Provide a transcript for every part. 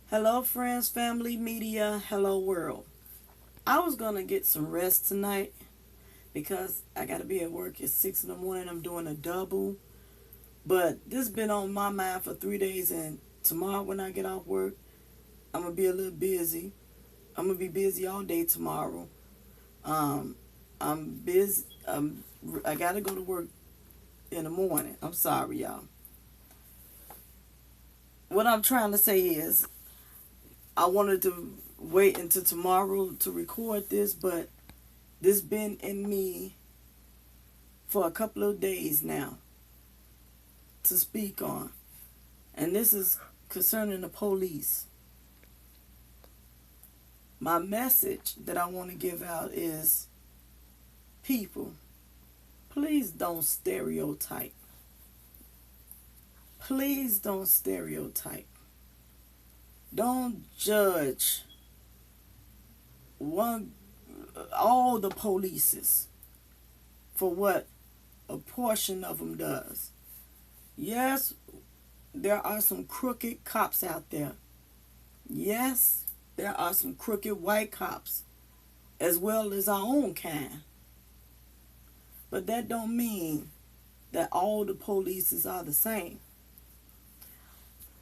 Hello, friends, family, media, hello, world. I was going to get some rest tonight because I got to be at work at 6 in the morning. I'm doing a double. But this has been on my mind for 3 days, and tomorrow when I get off work, I'm going to be a little busy. I'm going to be busy all day tomorrow. Um, I'm busy. I got to go to work in the morning. I'm sorry, y'all. What I'm trying to say is, I wanted to wait until tomorrow to record this, but this been in me for a couple of days now to speak on. And this is concerning the police. My message that I want to give out is, people, please don't stereotype. Please don't stereotype. Don't judge all the polices for what a portion of them does. Yes, there are some crooked cops out there. Yes, there are some crooked white cops as well as our own kind. But that don't mean that all the polices are the same.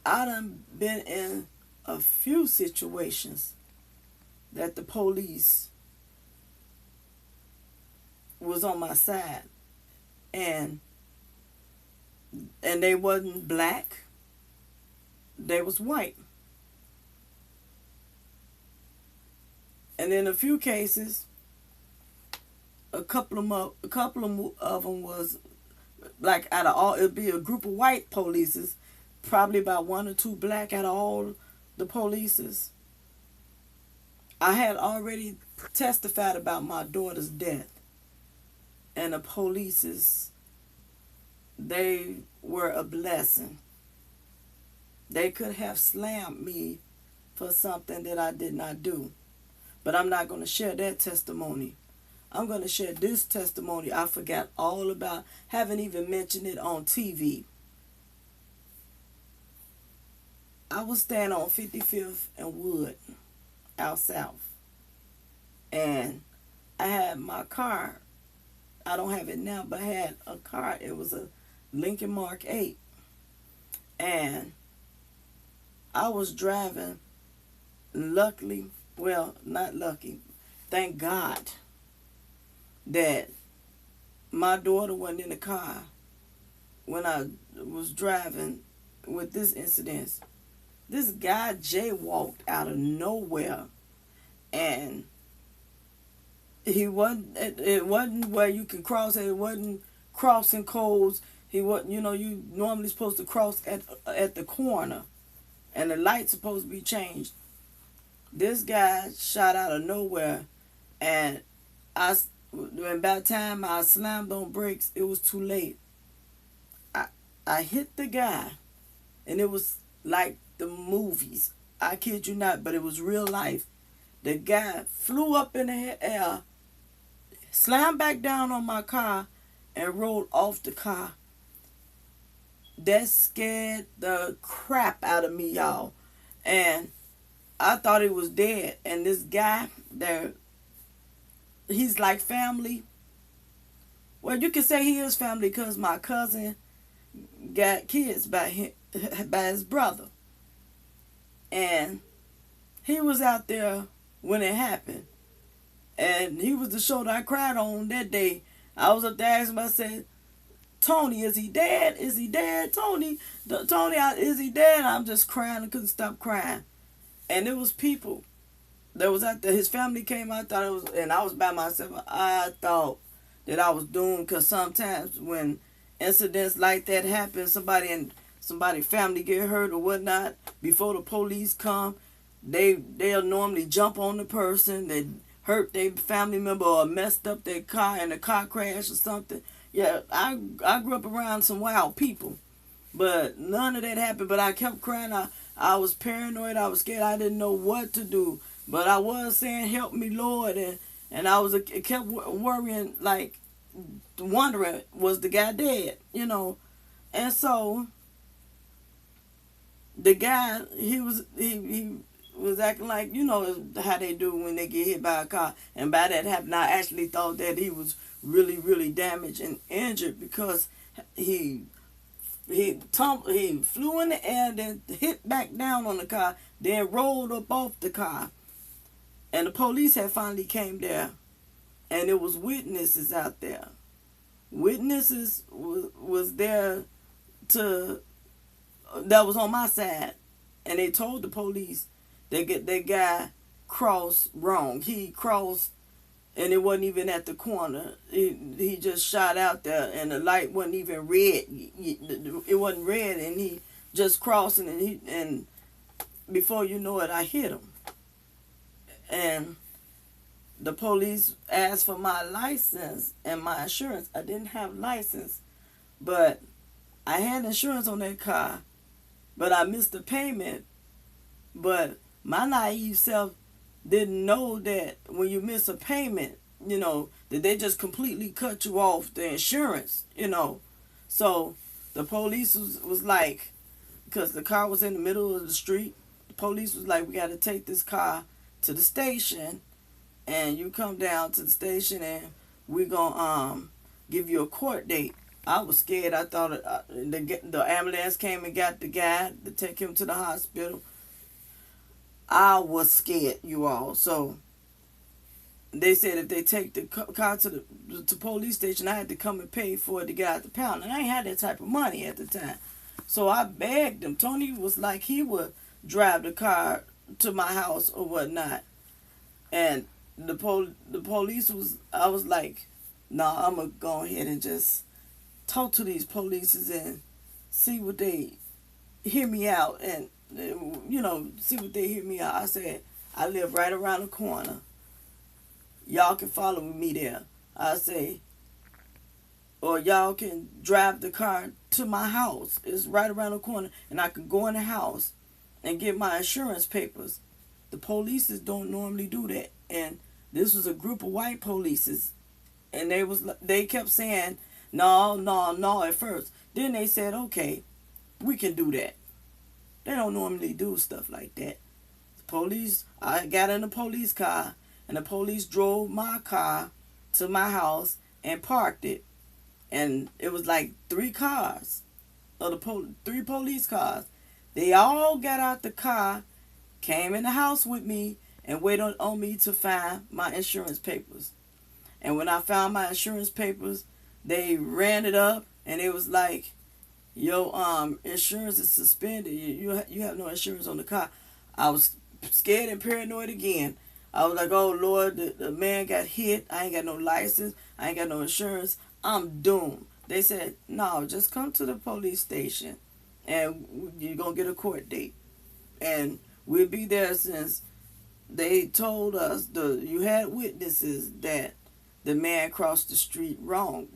I done been in a few situations that the police was on my side, and they wasn't black, they was white. And in a few cases, a couple of them was like, out of all, it'd be a group of white polices, probably about one or two black out of all the polices. I had already testified about my daughter's death, and the polices, they were a blessing. They could have slammed me for something that I did not do, but I'm not going to share that testimony. I'm going to share this testimony I forgot all about, haven't even mentioned it on TV. I was staying on 55th and Wood, out south. And I had my car. I don't have it now, but I had a car. It was a Lincoln Mark 8. And I was driving, luckily, well, not lucky, thank God that my daughter wasn't in the car when I was driving with this incident. This guy jaywalked out of nowhere, and he wasn't. It wasn't where you can cross. It wasn't crossing codes. He wasn't. You normally supposed to cross at the corner, and the light's supposed to be changed. This guy shot out of nowhere, and by the time I slammed on brakes, it was too late. I hit the guy, and it was like the movies. I kid you not, but it was real life. The guy flew up in the air, slammed back down on my car, and rolled off the car. That scared the crap out of me, y'all. And I thought he was dead. And this guy there, he's like family. Well, you can say he is family because my cousin got kids by his brother. And he was out there when it happened. And he was the shoulder I cried on that day. I was up there asking him, I said, Tony, is he dead? Is he dead? Tony, is he dead? I'm just crying. I couldn't stop crying. And it was people that was out there. His family came. I thought it was, and I was by myself. I thought that I was doomed, because sometimes when incidents like that happen, somebody family get hurt or whatnot, before the police come, they'll normally jump on the person that hurt their family member or messed up their car in a car crash or something. Yeah, I grew up around some wild people, but none of that happened. But I kept crying. I was paranoid. I was scared. I didn't know what to do. But I was saying, "Help me, Lord," and I kept worrying, like wondering, was the guy dead? And so the guy, he was acting like, how they do when they get hit by a car. And by that happened, I actually thought that he was really, really damaged and injured because he he flew in the air, then hit back down on the car, then rolled up off the car. And the police had finally came there, and there was witnesses out there. Witnesses was there to that was on my side, and they told the police that guy crossed wrong. He crossed, and it wasn't even at the corner. He just shot out there, and the light wasn't even red. It wasn't red, and he just crossing, and before you know it, I hit him. And the police asked for my license and my insurance. I didn't have license, but I had insurance on that car, but I missed the payment. But my naive self didn't know that when you miss a payment, that they just completely cut you off the insurance, So the police was like, because the car was in the middle of the street, the police was like, we got to take this car to the station, and you come down to the station, and we're going to give you a court date. I was scared. I thought the ambulance came and got the guy to take him to the hospital. I was scared, you all. So they said if they take the car to the police station, I had to come and pay for it to get out the pound. And I ain't had that type of money at the time. So I begged him. Tony was like he would drive the car to my house or whatnot. And the police I was like, nah, I'm going to go ahead and just talk to these polices and see what they hear me out, and see what they hear me out. I said, I live right around the corner. Y'all can follow me there. I say, or y'all can drive the car to my house. It's right around the corner, and I can go in the house and get my insurance papers. The polices don't normally do that, and this was a group of white polices, and they kept saying no at first. Then they said, okay, we can do that. They don't normally do stuff like that. The police, I got in a police car, and the police drove my car to my house and parked it. And it was like three cars, three police cars. They all got out the car, came in the house with me, and waited on me to find my insurance papers. And when I found my insurance papers, they ran it up, and it was like, your insurance is suspended. You have no insurance on the car. I was scared and paranoid again. I was like, oh Lord, the man got hit. I ain't got no license. I ain't got no insurance. I'm doomed. They said, no, just come to the police station, and you're gonna get a court date, and we'll be there. Since they told us you had witnesses that the man crossed the street wrong,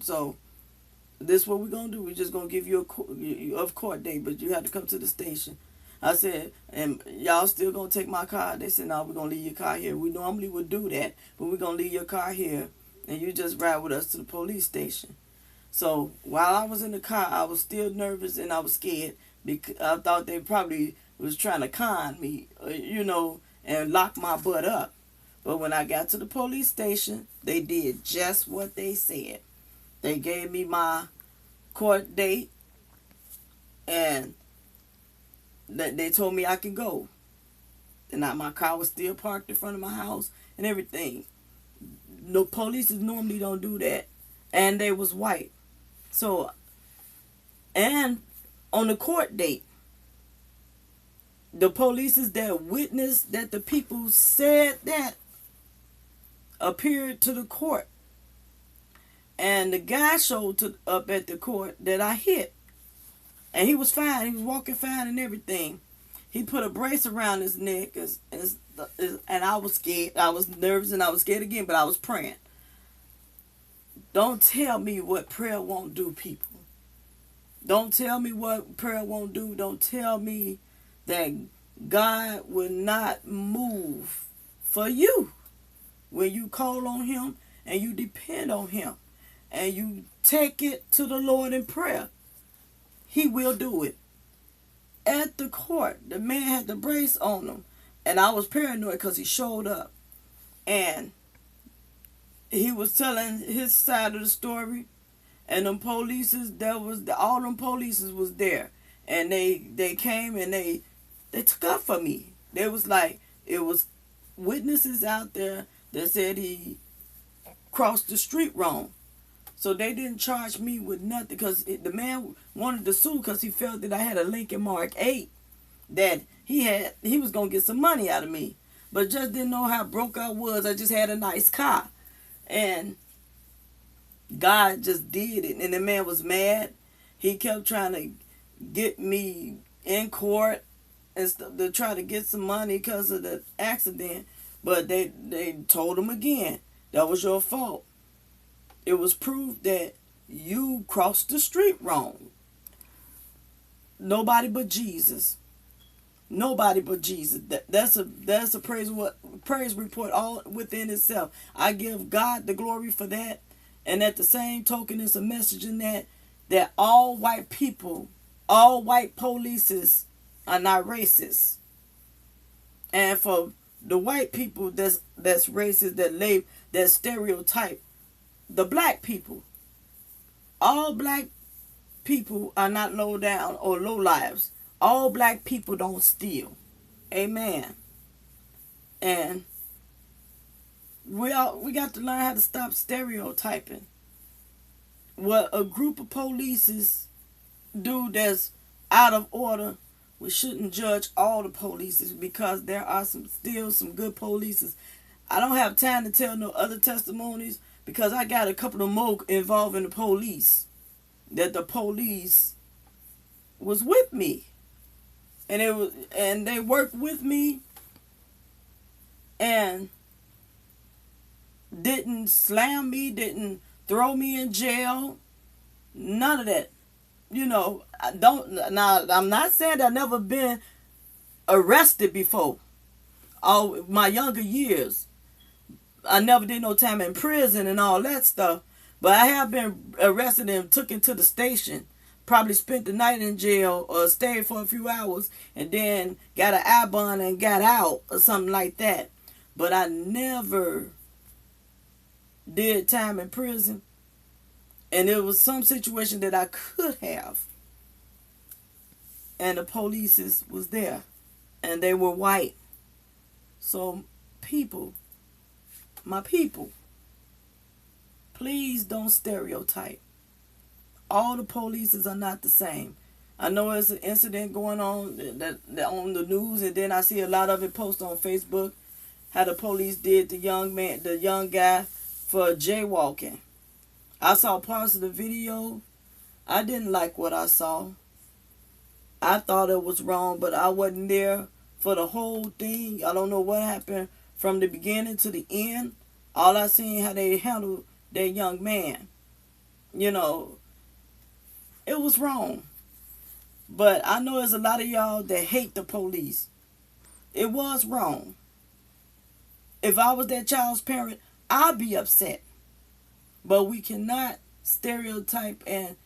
so this is what we're going to do. We're just going to give you a court date, but you have to come to the station. I said, and y'all still going to take my car? They said, no, we're going to leave your car here. We normally would do that, but we're going to leave your car here, and you just ride with us to the police station. So while I was in the car, I was still nervous and I was scared because I thought they probably was trying to con me, and lock my butt up. But when I got to the police station, they did just what they said. They gave me my court date, and they told me I could go. And my car was still parked in front of my house and everything. No, police normally don't do that. And they was white. So, and on the court date, the police that witnessed that the people said that appeared to the court. And the guy showed up at the court that I hit. And he was fine. He was walking fine and everything. He put a brace around his neck. And I was scared. I was nervous and I was scared again, but I was praying. Don't tell me what prayer won't do, people. Don't tell me what prayer won't do. Don't tell me that God will not move for you when you call on him and you depend on him. And you take it to the Lord in prayer. He will do it. At the court, the man had the brace on him, and I was paranoid because he showed up, and he was telling his side of the story, and them polices, all them polices was there, and they came and they took up for me. They was like, it was witnesses out there that said he crossed the street wrong. So they didn't charge me with nothing because the man wanted to sue because he felt that I had a Lincoln Mark 8 that he was going to get some money out of me. But just didn't know how broke I was. I just had a nice car. And God just did it. And the man was mad. He kept trying to get me in court and stuff to try to get some money because of the accident. But they told him again, that was your fault. It was proof that you crossed the street wrong. Nobody but Jesus. Nobody but Jesus. That's a praise report all within itself. I give God the glory for that. And at the same token, it's a message in that all white people, all white polices are not racist. And for the white people that's racist, that stereotype the black people. All black people are not low down or low lives. All black people don't steal. Amen. And we got to learn how to stop stereotyping. What a group of polices do that's out of order, we shouldn't judge all the polices because there are still some good polices. I don't have time to tell no other testimonies because I got a couple of more involving the police. That the police was with me. And they worked with me and didn't slam me, didn't throw me in jail. None of that. I'm not saying I've never been arrested before. All my younger years. I never did no time in prison and all that stuff. But I have been arrested and taken to the station. Probably spent the night in jail or stayed for a few hours and then got an I-bond and got out or something like that. But I never did time in prison. And it was some situation that I could have. And the police was there. And they were white. So my people, please don't stereotype. All the polices are not the same. I know there's an incident going on that on the news, and then I see a lot of it posted on Facebook. How the police did the young guy for jaywalking. I saw parts of the video. I didn't like what I saw. I thought it was wrong, but I wasn't there for the whole thing. I don't know what happened from the beginning to the end. All I seen how they handled that young man. It was wrong. But I know there's a lot of y'all that hate the police. It was wrong. If I was that child's parent, I'd be upset. But we cannot stereotype and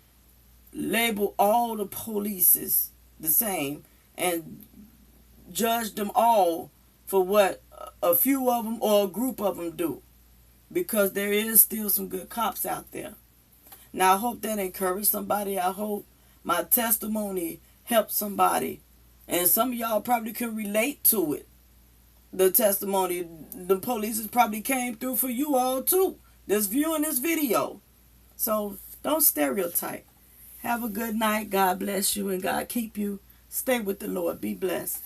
label all the polices the same and judge them all for what a few of them or a group of them do. Because there is still some good cops out there. Now, I hope that encouraged somebody. I hope my testimony helped somebody. And some of y'all probably can relate to it. The testimony, the police probably came through for you all too. That's viewing this video. So, don't stereotype. Have a good night. God bless you and God keep you. Stay with the Lord. Be blessed.